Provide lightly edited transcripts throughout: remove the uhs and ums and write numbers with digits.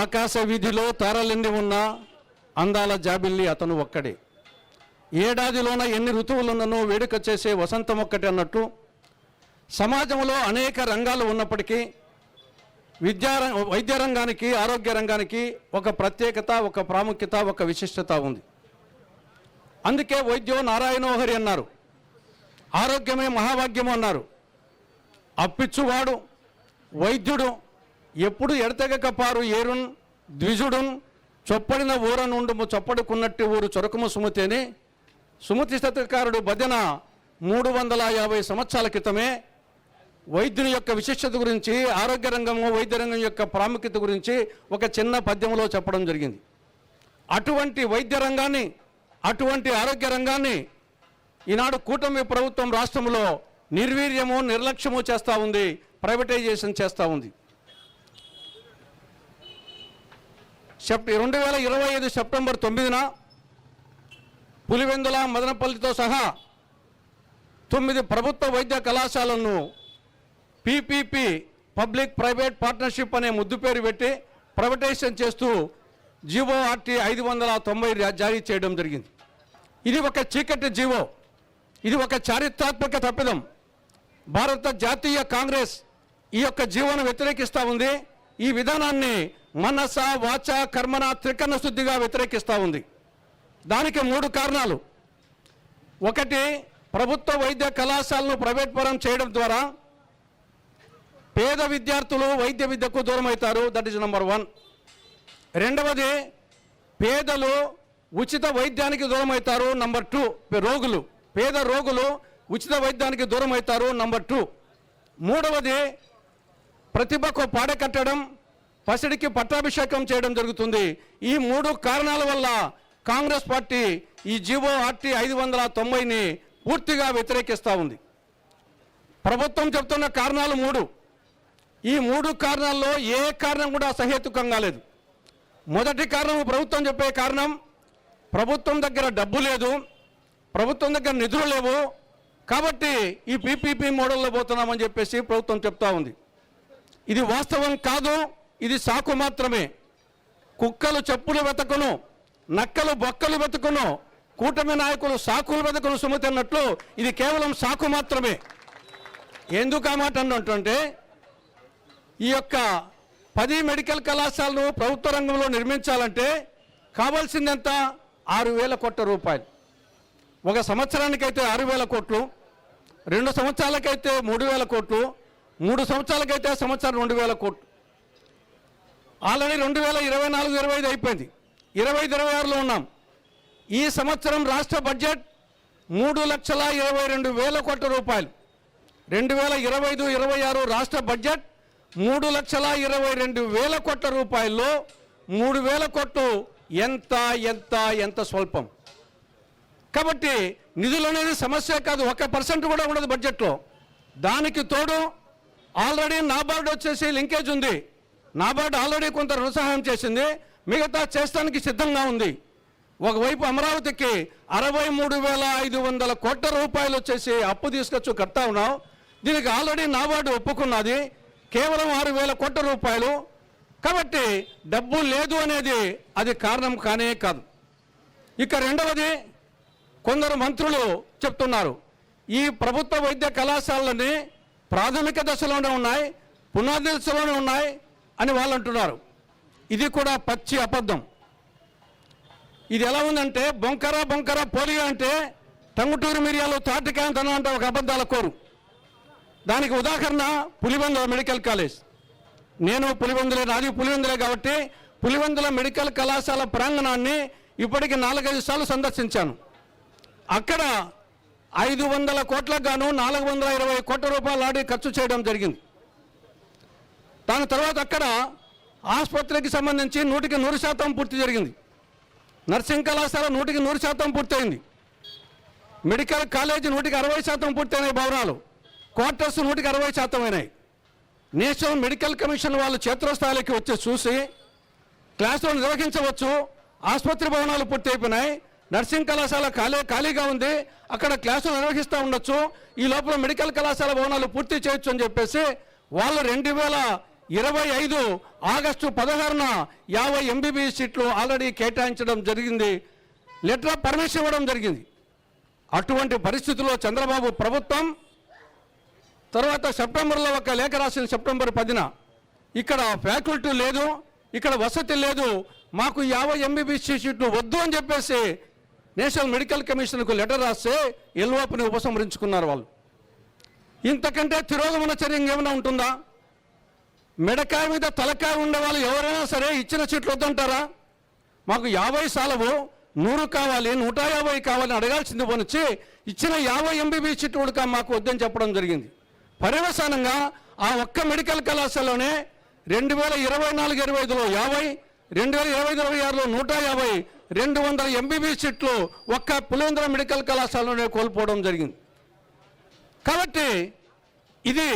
ఆకాశ వీధిలో తారలెన్ని ఉన్న అందాల జాబిల్లి అతను ఒక్కడే. ఏడాదిలోన ఎన్ని ఋతువులున్ననో వేడుక చేసే వసంతం ఒక్కటి అన్నట్టు సమాజంలో అనేక రంగాలు ఉన్నప్పటికీ వైద్య రంగానికి, ఆరోగ్య రంగానికి ఒక ప్రత్యేకత, ఒక ప్రాముఖ్యత, ఒక విశిష్టత ఉంది. అందుకే వైద్యో నారాయణో హరి అన్నారు, ఆరోగ్యమే మహాభాగ్యము అన్నారు. అప్పిచ్చువాడు వైద్యుడు ఎప్పుడు ఎడతెగక పారు ఏరున్ ద్విజుడున్ చొప్పడిన ఊరనుండుము చొప్పడుకున్నట్టు ఊరు చొరకము సుమతేని. సుమతి శతకారుడు భజన 350 సంవత్సరాల క్రితమే వైద్యుని యొక్క విశిష్టత గురించి, ఆరోగ్య రంగము, వైద్య రంగం యొక్క ప్రాముఖ్యత గురించి ఒక చిన్న పద్యంలో చెప్పడం జరిగింది. అటువంటి వైద్య రంగాన్ని, అటువంటి ఆరోగ్య రంగాన్ని ఈనాడు కూటమి ప్రభుత్వం రాష్ట్రంలో నిర్వీర్యము, నిర్లక్ష్యము చేస్తూ ఉంది, ప్రైవేటైజేషన్ చేస్తూ ఉంది. 2025 సెప్టెంబర్ 9న పులివెందుల, మదనపల్లితో సహా 9 ప్రభుత్వ వైద్య కళాశాలలను పీపీపీ పబ్లిక్ ప్రైవేట్ పార్ట్నర్షిప్ అనే ముద్దు పేరు పెట్టి ప్రైవేటైజేషన్ చేస్తూ జీవో ఆర్టీ 590 జారీ చేయడం జరిగింది. ఇది ఒక చీకటి జీవో, ఇది ఒక చారిత్రాత్మక తప్పిదం. భారత జాతీయ కాంగ్రెస్ ఈ యొక్క జీవోను వ్యతిరేకిస్తూ ఉంది. ఈ విధానాన్ని మనస, వాచ, కర్మన త్రికరణ శుద్ధిగా వ్యతిరేకిస్తూ ఉంది. దానికి 3 కారణాలు. ఒకటి, ప్రభుత్వ వైద్య కళాశాలను ప్రైవేట్ పరం చేయడం ద్వారా పేద విద్యార్థులు వైద్య విద్యకు దూరం అవుతారు. That is number 1. రెండవది, పేదలు ఉచిత వైద్యానికి దూరం అవుతారు. నెంబర్ 2, పేద రోగులు ఉచిత వైద్యానికి దూరం అవుతారు. నెంబర్ 2. మూడవది, ప్రతిభకు పాడ కట్టడం, పసిడికి పట్టాభిషేకం చేయడం జరుగుతుంది. ఈ 3 కారణాల వల్ల కాంగ్రెస్ పార్టీ ఈ జీవో ఆర్టీ 590ని పూర్తిగా వ్యతిరేకిస్తూ ఉంది. ప్రభుత్వం చెప్తున్న కారణాలు 3. ఈ 3 కారణాల్లో ఏ కారణం కూడా సహేతుకంగా లేదు. మొదటి కారణం, ప్రభుత్వం చెప్పే కారణం, ప్రభుత్వం దగ్గర డబ్బు లేదు, ప్రభుత్వం దగ్గర నిధులు లేవు, కాబట్టి ఈ పీపీపీ మోడల్లో పోతున్నామని చెప్పేసి ప్రభుత్వం చెప్తా ఉంది. ఇది వాస్తవం కాదు, ఇది సాకు మాత్రమే. కుక్కలు చెప్పులు వెతకును, నక్కలు బొక్కలు వెతుకును, కూటమి నాయకులు సాకులు వెతకును సుమతి అన్నట్లు ఇది కేవలం సాకు మాత్రమే. ఎందుకు ఆ మాట అన్నట్టుంటే, ఈ యొక్క 10 మెడికల్ కళాశాలను ప్రభుత్వ రంగంలో నిర్మించాలంటే కావాల్సిందంత 6,000 కోట్ల రూపాయలు. ఒక సంవత్సరానికైతే 6,000 కోట్లు, 2 సంవత్సరాలకైతే 3,000 కోట్లు, 3 సంవత్సరాలకైతే సంవత్సరం 2,000 కోట్లు. ఆల్రెడీ 2024-25 అయిపోయింది, 25-26లో ఉన్నాం. ఈ సంవత్సరం రాష్ట్ర బడ్జెట్ 3,22,000 కోట్ల రూపాయలు. 2025-26 రాష్ట్ర బడ్జెట్ 3,22,000 కోట్ల రూపాయల్లో 3,000 కోట్లు ఎంత స్వల్పం. కాబట్టి నిధులు అనేది సమస్య కాదు, 1% కూడా ఉండదు బడ్జెట్లో. దానికి తోడు ఆల్రెడీ నాబార్డు వచ్చేసి లింకేజ్ ఉంది. నాబార్డు ఆల్రెడీ కొంత రుణ సహాయం చేసింది, మిగతా చేస్తానికి సిద్ధంగా ఉంది. ఒకవైపు అమరావతికి 63,500 కోట్ల రూపాయలు వచ్చేసి అప్పు తీసుకొచ్చి కడతా ఉన్నాం. దీనికి ఆల్రెడీ నాబార్డు ఒప్పుకున్నది కేవలం 6,000 కోట్ల రూపాయలు. కాబట్టి డబ్బు లేదు అనేది అది కారణం కానే కాదు. ఇక రెండవది, కొందరు మంత్రులు చెప్తున్నారు ఈ ప్రభుత్వ వైద్య కళాశాలని ప్రాథమిక దశలోనే ఉన్నాయి, పునాది దశలోనే ఉన్నాయి అని వాళ్ళు అంటున్నారు. ఇది కూడా పచ్చి అబద్ధం. ఇది ఎలా ఉందంటే, బొంకర పోలియో అంటే టంగుటూరు మిరియాలు తాటికాంతనం అంటే ఒక అబద్ధాల కోరు. దానికి ఉదాహరణ పులివెందుల మెడికల్ కాలేజ్. నేను నాది పులివెందులే కాబట్టి పులివెందుల మెడికల్ కళాశాల ప్రాంగణాన్ని ఇప్పటికి 4-5 సార్లు సందర్శించాను. అక్కడ 500 కోట్లకు గాను 420 కోట్ల రూపాయలు ఆడి ఖర్చు చేయడం జరిగింది. దాని తర్వాత అక్కడ ఆసుపత్రికి సంబంధించి 100% పూర్తి జరిగింది. నర్సింగ్ కళాశాల 100% పూర్తయింది. Medical college 160% పూర్తయినాయి. భవనాలు, క్వార్టర్స్ 160% అయినాయి. నేషనల్ మెడికల్ కమిషన్ వాళ్ళు క్షేత్రస్థాయికి వచ్చి చూసి క్లాసులు నిర్వహించవచ్చు, ఆసుపత్రి భవనాలు పూర్తి అయిపోయినాయి, నర్సింగ్ కళాశాల ఖాళీగా ఉంది, అక్కడ క్లాసులు నిర్వహిస్తూ ఉండొచ్చు, ఈ లోపల మెడికల్ కళాశాల భవనాలు పూర్తి చేయొచ్చు అని చెప్పేసి వాళ్ళు 25 ఆగస్టు 16న 50 ఎంబీబీఎస్ సీట్లు ఆల్రెడీ కేటాయించడం జరిగింది, లెటర్ ఆఫ్ పర్మిషన్ ఇవ్వడం జరిగింది. అటువంటి పరిస్థితుల్లో చంద్రబాబు ప్రభుత్వం తర్వాత సెప్టెంబర్లో ఒక లేఖ రాసిన సెప్టెంబర్ 10న ఇక్కడ ఫ్యాకల్టీ లేదు, ఇక్కడ వసతి లేదు, మాకు 50 ఎంబీబీఎస్ సీట్లు వద్దు అని చెప్పేసి నేషనల్ మెడికల్ కమిషన్కు లెటర్ రాస్తే ఎల్ఓపిని ఉపసంహరించుకున్నారు వాళ్ళు. ఇంతకంటే తిరోగమన చర్య ఏమైనా ఉంటుందా? మెడకాయ మీద తలకాయ ఉండే వాళ్ళు ఎవరైనా సరే ఇచ్చిన సీట్లు వద్దంటారా? మాకు 50 సాలవు, 100 కావాలి, 150 కావాలని అడగాల్సింది పోనిచ్చి ఇచ్చిన 50 ఎంబీబీఎస్ సీట్లు కూడా మాకు వద్దని చెప్పడం జరిగింది. పర్యవసానంగా ఆ ఒక్క మెడికల్ కళాశాలలోనే 2024-25లో 50, 2025-26లో 150, 200 ఎంబీబీఎస్ సీట్లు ఒక్క పులేంద్ర మెడికల్ కళాశాలలోనే కోల్పోవడం జరిగింది. కాబట్టి ఇది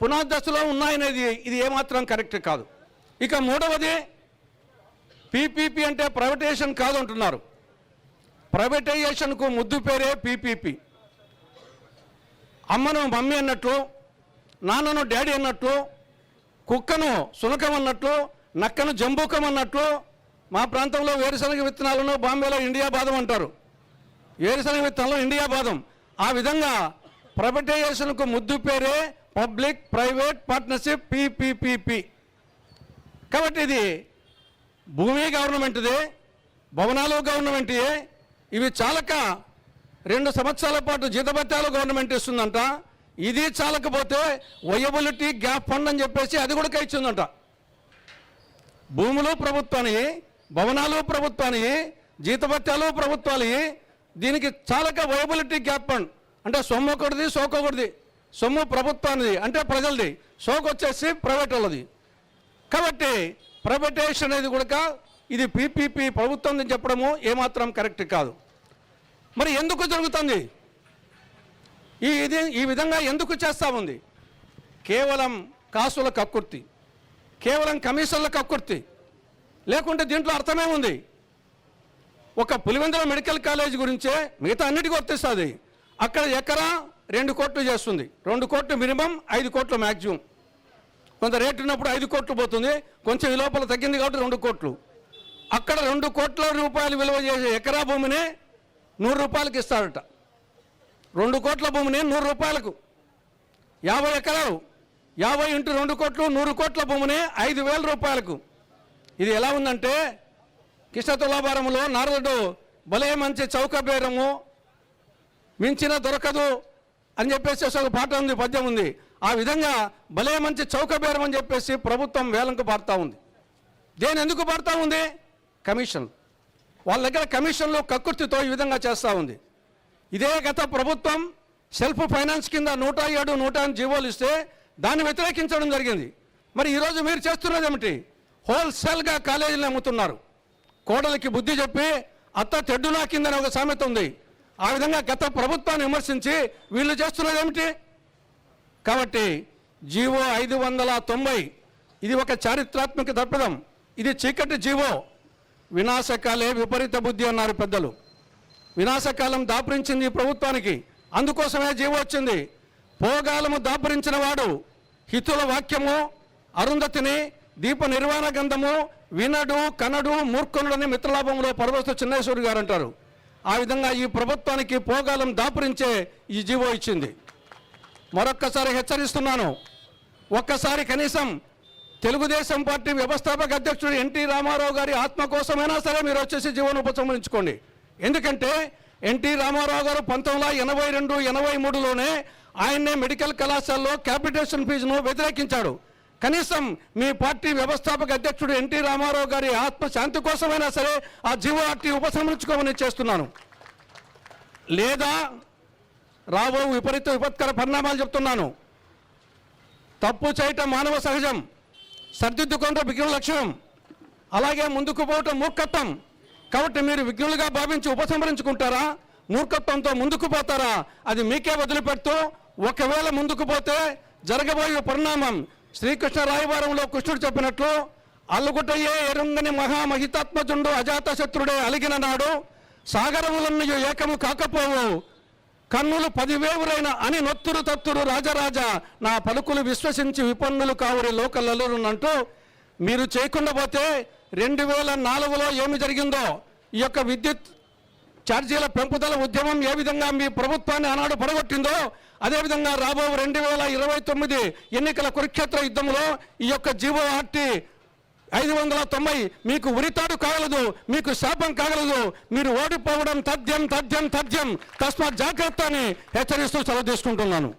పునర్దశలో ఉన్నాయనేది ఇది ఏమాత్రం కరెక్ట్ కాదు. ఇక మూడవది, పీపీపీ అంటే ప్రైవేటైజేషన్ కాదు అంటున్నారు. ప్రైవేటైజేషన్కు ముద్దు పేరే పీపీపీ. అమ్మను మమ్మీ అన్నట్లు, నాన్నను డాడీ అన్నట్లు, కుక్కను సునకం అన్నట్లు, నక్కను జంబూకం అన్నట్లు, మా ప్రాంతంలో వేరుశనగ విత్తనాలను బాంబేలో ఇండియా బాదం అంటారు, వేరుశనగ విత్తనాలు ఇండియా బాదం. ఆ విధంగా ప్రైవేటైజేషన్కు ముద్దు పేరే పబ్లిక్ ప్రైవేట్ పార్ట్నర్షిప్ పీపీపీ. కాబట్టి ఇది భూమి గవర్నమెంట్దే, భవనాలు గవర్నమెంటే, ఇవి చాలక 2 సంవత్సరాల పాటు జీతభత్యాలు గవర్నమెంట్ ఇస్తుందంట. ఇది చాలకపోతే వయబిలిటీ గ్యాప్ ఫండ్ అని చెప్పేసి అది కూడా ఇచ్చిందంట. భూములు ప్రభుత్వానికి, భవనాలు ప్రభుత్వానికి, జీతభత్యాలు ప్రభుత్వాలకి, దీనికి చాలక వయబిలిటీ గ్యాప్ ఫండ్ అంటే సొమ్ము ఒకటిది సోకొకటిది. సొమ్ము ప్రభుత్వానిది అంటే ప్రజలది, సోకు వచ్చేసి ప్రైవేట్ వాళ్ళది. కాబట్టి ప్రైవేటైజేషన్ అనేది కూడా ఇది పీపీపీ ప్రభుత్వం చెప్పడము ఏమాత్రం కరెక్ట్ కాదు. మరి ఎందుకు జరుగుతుంది ఈ విధంగా ఎందుకు చేస్తూ ఉంది? కేవలం కాసుల కక్కుర్తి, కేవలం కమిషన్ల కక్కుర్తి, లేకుంటే దీంట్లో అర్థమేముంది? ఒక పులివెందుల మెడికల్ కాలేజ్ గురించే మిగతా అన్నిటికీ వర్తిస్తుంది. అక్కడ ఎకరా 2 కోట్లు చేస్తుంది, 2 కోట్లు మినిమం, 5 కోట్లు మ్యాక్సిమం. కొంత రేటు ఉన్నప్పుడు 5 కోట్లు పోతుంది, కొంచెం ఈ లోపల తగ్గింది కాబట్టి 2 కోట్లు. అక్కడ 2 కోట్ల రూపాయలు విలువ చేసే ఎకరా భూమిని 100 రూపాయలకి ఇస్తారట. 2 కోట్ల భూమిని 100 రూపాయలకు, 50 ఎకరాలు, 50 ఇంటూ 2 కోట్లు, 100 కోట్ల భూమిని 5,000 రూపాయలకు. ఇది ఎలా ఉందంటే కృష్ణ తులాభారంలో నారదుడు భలే మంచి చౌక బేరము మించిన దొరకదు అని చెప్పేసి ఒక పాట ఉంది, పద్యం ఉంది. ఆ విధంగా భలే మంచి చౌక బేరం అని చెప్పేసి ప్రభుత్వం వేలంకు పారుతూ ఉంది. దేని ఎందుకు పారుతూ ఉంది? కమిషన్. వాళ్ళ దగ్గర కమిషన్లు కక్కుర్తితో ఈ విధంగా చేస్తూ ఉంది. ఇదే గత ప్రభుత్వం సెల్ఫ్ ఫైనాన్స్ కింద 107, 108 జీవోలు ఇస్తే దాన్ని వ్యతిరేకించడం జరిగింది. మరి ఈరోజు మీరు చేస్తున్నది ఏమిటి? హోల్సేల్గా కాలేజీలు అమ్ముతున్నారు. కోడలికి బుద్ధి చెప్పి అత్త తెడ్డునా కిందని ఒక సామెత ఉంది. ఆ విధంగా గత ప్రభుత్వాన్ని విమర్శించి వీళ్ళు చేస్తున్నది ఏమిటి? కాబట్టి జీవో 590 ఇది ఒక చారిత్రాత్మక తప్పిదం. ఇది చీకటి జీవో. వినాశకాలే విపరీత బుద్ధి అన్నారు పెద్దలు. వినాశకాలం దాపురించింది ప్రభుత్వానికి, అందుకోసమే జీవో వచ్చింది. పోగాలము దాపురించిన వాడు హితుల వాక్యము, అరుంధతిని, దీప నిర్వాణ గంధము వినడు కనడు మూర్ఖనుడని మిత్రలాభంలో పరవస్తు చిన్నేశ్వరి గారు అంటారు. ఆ విధంగా ఈ ప్రభుత్వానికి పోగాలం దాపురించే ఈ జీవో ఇచ్చింది. మరొక్కసారి హెచ్చరిస్తున్నాను, ఒక్కసారి కనీసం తెలుగుదేశం పార్టీ వ్యవస్థాపక అధ్యక్షుడు ఎన్టీ రామారావు గారి ఆత్మ కోసమైనా సరే మీరు వచ్చేసి జీవోను ఉపసంహరించుకోండి. ఎందుకంటే ఎన్టీ రామారావు గారు 1982, 83లోనే ఆయన్నే మెడికల్ కళాశాలలో క్యాపిటేషన్ ఫీజును వ్యతిరేకించాడు. కనీసం మీ పార్టీ వ్యవస్థాపక అధ్యక్షుడు ఎన్టీ రామారావు గారి ఆత్మ శాంతి కోసమైనా సరే ఆ జీవో ఉపసంహరించుకోమని చేస్తున్నాను. లేదా రాబో విపత్కర పరిణామాలు చెప్తున్నాను. తప్పు చేయటం మానవ సహజం, సర్దిద్దుకుంటే విఘ్నుల లక్ష్యం, అలాగే ముందుకు పోవటం మూర్ఖత్వం. కాబట్టి మీరు విఘ్నులుగా భావించి ఉపసంహరించుకుంటారా, మూర్ఖత్వంతో ముందుకు పోతారా, అది మీకే వదిలిపెడుతూ ఒకవేళ ముందుకు పోతే జరగబోయే పరిణామం శ్రీకృష్ణ రాయవారంలో కృష్ణుడు చెప్పినట్లు అల్లుగుటయ్యే ఎరుంగని మహామహితాత్మజుండు అజాతశత్రుడే అలిగిన నాడు సాగరములన్నీ ఏకము కాకపోవు కన్నులు 10,000 అని నొత్తురు తత్తురు రాజరాజ నా పలుకులు విశ్వసించి విపన్నులు కావురి లోకలలునంటూ మీరు చేయకుండా పోతే 2004లో ఏమి జరిగిందో ఈ యొక్క విద్యుత్ ఛార్జీల పెంపుదల ఉద్యమం ఏ విధంగా మీ ప్రభుత్వాన్ని ఆనాడు పడగొట్టిందో అదేవిధంగా రాబో 2029 ఎన్నికల కురుక్షేత్ర యుద్ధంలో ఈ యొక్క జీవో ఆర్టీ 590 మీకు ఉరితాడు కాగలదు, మీకు శాపం కాగలదు, మీరు ఓడిపోవడం తథ్యం తథ్యం తథ్యం, తస్మాత్ జాగ్రత్త అని హెచ్చరిస్తూ సెలవు తీసుకుంటున్నాను.